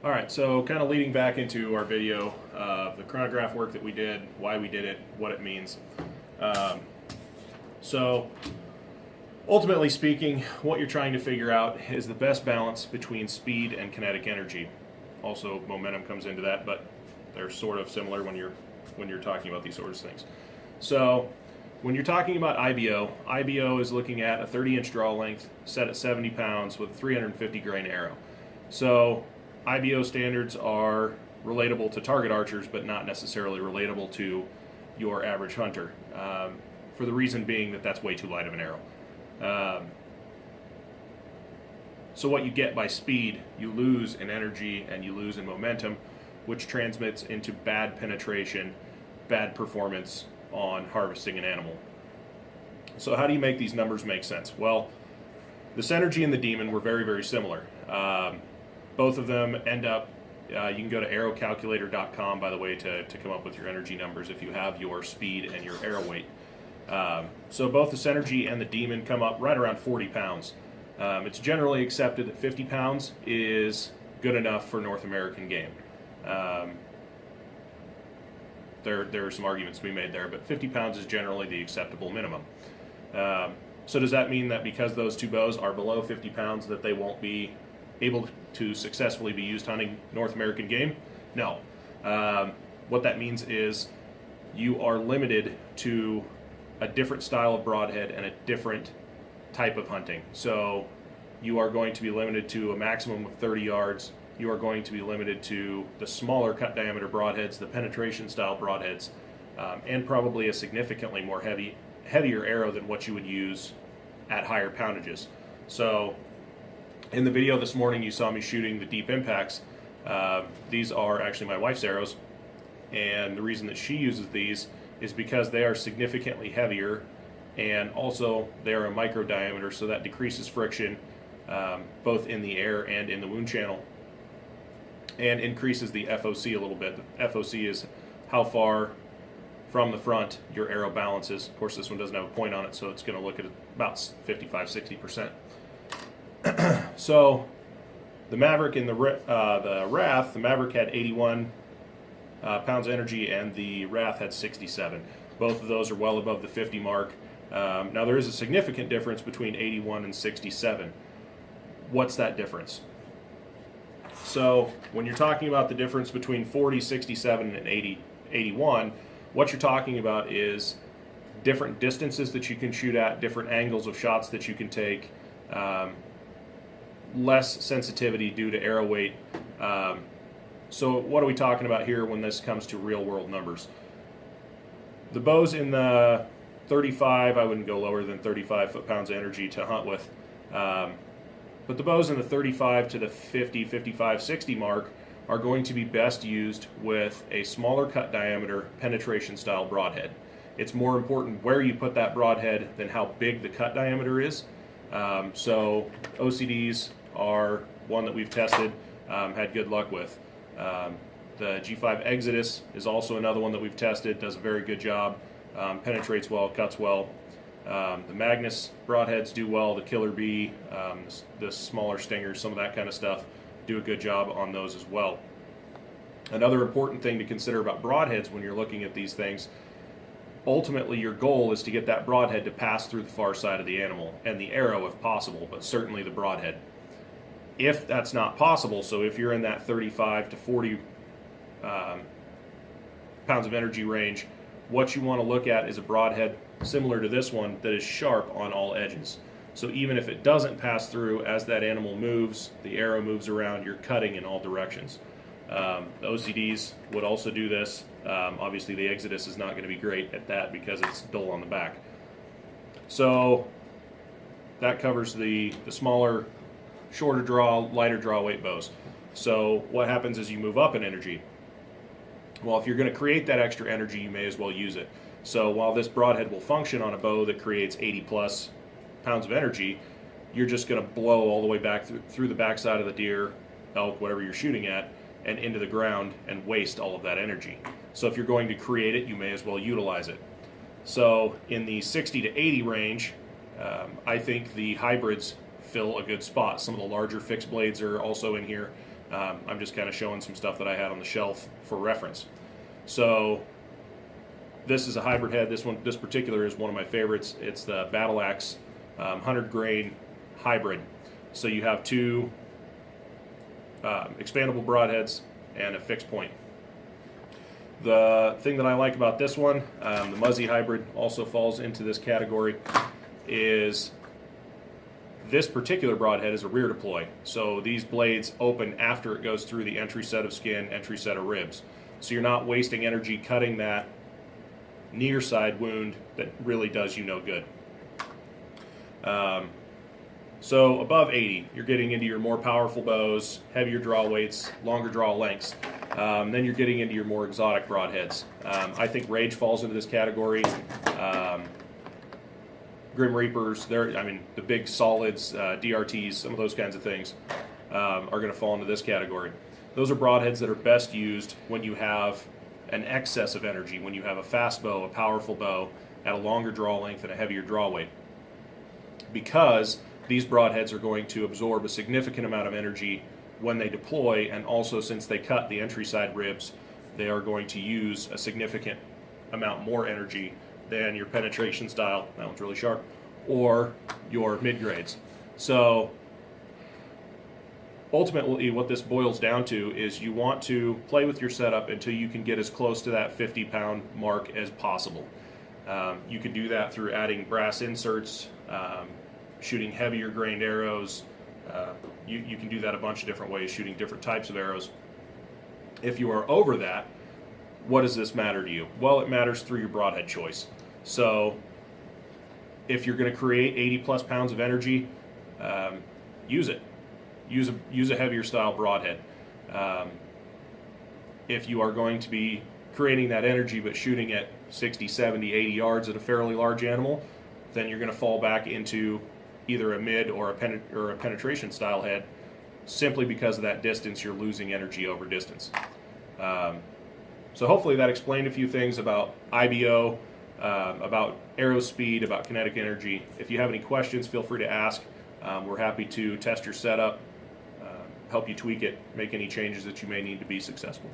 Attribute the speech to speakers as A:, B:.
A: All right, so kind of leading back into our video, the chronograph work that we did, why we did it, what it means. Um, so ultimately speaking, what you're trying to figure out is the best balance between speed and kinetic energy. Also, momentum comes into that, but they're sort of similar when you're talking about these sorts of things. So when you're talking about IBO is looking at a 30-inch draw length set at 70 pounds with a 350 grain arrow. So IBO standards are relatable to target archers, but not necessarily relatable to your average hunter, for the reason being that that's way too light of an arrow. So what you get by speed, you lose in energy and you lose in momentum, which transmits into bad penetration, bad performance on harvesting an animal. So how do you make these numbers make sense? Well, the Synergy and the Demon were very, very similar. Both of them end up, you can go to arrowcalculator.com, by the way, to come up with your energy numbers if you have your speed and your arrow weight. So both the Synergy and the Demon come up right around 40 pounds. It's generally accepted that 50 pounds is good enough for North American game. There are some arguments to be made there, but 50 pounds is generally the acceptable minimum. So does that mean that because those two bows are below 50 pounds that they won't be able to successfully be used hunting North American game? No. What that means is you are limited to a different style of broadhead and a different type of hunting. So you are going to be limited to a maximum of 30 yards. You are going to be limited to the smaller cut diameter broadheads, the penetration style broadheads, and probably a significantly more heavier arrow than what you would use at higher poundages. So in the video this morning you saw me shooting the deep impacts. These are actually my wife's arrows, and the reason that she uses these is because they are significantly heavier, and also they are a micro diameter, so that decreases friction both in the air and in the wound channel, and increases the FOC a little bit. The FOC is how far from the front your arrow balances. Of course, this one doesn't have a point on it, so it's going to look at about 55-60%. So the Maverick and the Wrath, the Maverick had 81 pounds of energy, and the Wrath had 67. Both of those are well above the 50 mark. Now there is a significant difference between 81 and 67. What's that difference? So when you're talking about the difference between 40, 67, and 80, 81, what you're talking about is different distances that you can shoot at, different angles of shots that you can take, less sensitivity due to arrow weight. So what are we talking about here when this comes to real world numbers? The bows in the 35, I wouldn't go lower than 35 foot-pounds of energy to hunt with. But the bows in the 35 to the 50, 55, 60 mark are going to be best used with a smaller cut diameter penetration style broadhead. It's more important where you put that broadhead than how big the cut diameter is. So OCDs are one that we've tested, had good luck with. The G5 Exodus is also another one that we've tested, does a very good job, penetrates well, cuts well. The Magnus broadheads do well, the Killer Bee, the smaller stingers, some of that kind of stuff, do a good job on those as well. Another important thing to consider about broadheads when you're looking at these things, ultimately your goal is to get that broadhead to pass through the far side of the animal, and the arrow if possible, but certainly the broadhead. If that's not possible, so if you're in that 35 to 40 pounds of energy range, what you want to look at is a broadhead similar to this one that is sharp on all edges. So even if it doesn't pass through, as that animal moves, the arrow moves around, you're cutting in all directions. The OCDs would also do this. Obviously the Exodus is not going to be great at that because it's dull on the back. So that covers the smaller, shorter draw, lighter draw weight bows. So what happens is you move up in energy. Well, if you're going to create that extra energy, you may as well use it. So while this broadhead will function on a bow that creates 80 plus pounds of energy, you're just going to blow all the way back through the backside of the deer, elk, whatever you're shooting at, and into the ground and waste all of that energy. So if you're going to create it, you may as well utilize it. So in the 60 to 80 range, I think the hybrids fill a good spot. Some of the larger fixed blades are also in here. I'm just kind of showing some stuff that I had on the shelf for reference. So this is a hybrid head. This particular is one of my favorites. It's the Battle Axe 100 grain hybrid. So you have two expandable broadheads and a fixed point. The thing that I like about this one, the Muzzy hybrid also falls into this category, is this particular broadhead is a rear deploy. So these blades open after it goes through the entry set of skin, entry set of ribs. So you're not wasting energy cutting that near side wound that really does you no good. So above 80, you're getting into your more powerful bows, heavier draw weights, longer draw lengths. Then you're getting into your more exotic broadheads. I think Rage falls into this category. Grim Reapers, the big solids, DRTs, some of those kinds of things are going to fall into this category. Those are broadheads that are best used when you have an excess of energy, when you have a fast bow, a powerful bow, at a longer draw length and a heavier draw weight. Because these broadheads are going to absorb a significant amount of energy when they deploy, and also since they cut the entry side ribs, they are going to use a significant amount more energy than your penetration style, that one's really sharp, or your mid-grades. So ultimately what this boils down to is you want to play with your setup until you can get as close to that 50-pound mark as possible. You can do that through adding brass inserts, shooting heavier grained arrows. You can do that a bunch of different ways, shooting different types of arrows. If you are over that, what does this matter to you? Well, it matters through your broadhead choice. So if you're going to create 80 plus pounds of energy, use it. Use a heavier style broadhead. If you are going to be creating that energy but shooting at 60, 70, 80 yards at a fairly large animal, then you're going to fall back into either a mid or a penetration style head, simply because of that distance. You're losing energy over distance. So hopefully that explained a few things about IBO, about arrow speed, about kinetic energy. If you have any questions, feel free to ask. We're happy to test your setup, help you tweak it, make any changes that you may need to be successful.